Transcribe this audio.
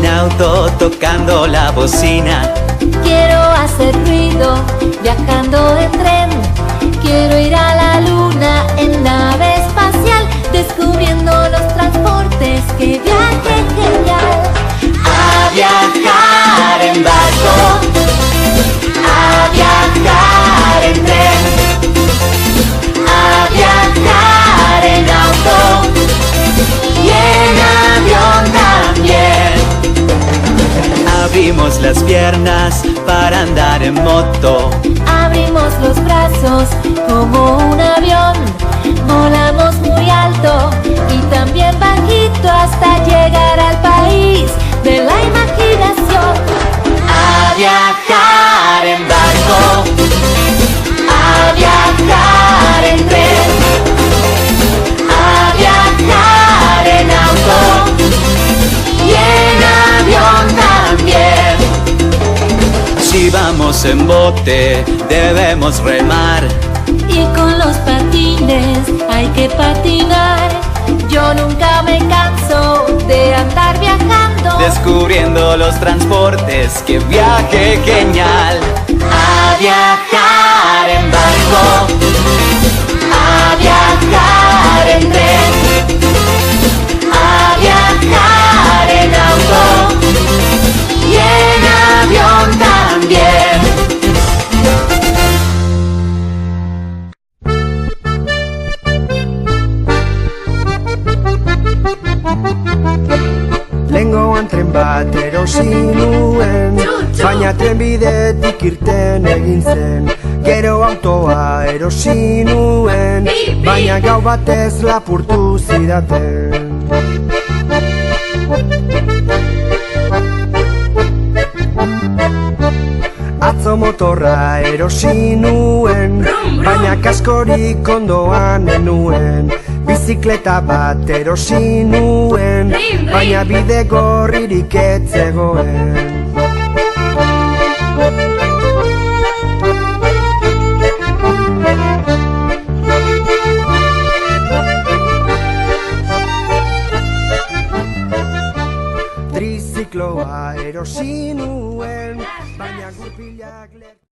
un auto tocando la bocina. Quiero hacer ruido viajando en tren. Quiero ir a la luna en nave espacial, descubriendo los transportes. ¡Qué viaje genial! A viajar en barco, a viajar en tren, a viajar en auto y en avión también. Abrimos las piernas para andar en moto. Abrimos los brazos como un avión. Volamos muy alto y también bajito hasta llegar al país de la imaginación. A viajar en barco, a viajar en tren, a viajar en auto y en avión también. Si vamos en bote, debemos remar. Y con los patines hay que patinar. Yo nunca me canso de andar viajando, Descubriendo los transportes, ¡qué viaje genial! a viajar en barco, a viajar en tren, a viajar en auto y en avión también. Lengoan tren bat erosi nuen, baina trenbidetik irten egin zen. Gero autoa erosi nuen, baina gau batez lapurtu zidaten. Atzo motorra erosi nuen, baina kaskorik ondoan enuen. Bizikleta bat erosi nuen, baina bide gorririk ez zegoen. Trizikloa erosi nuen.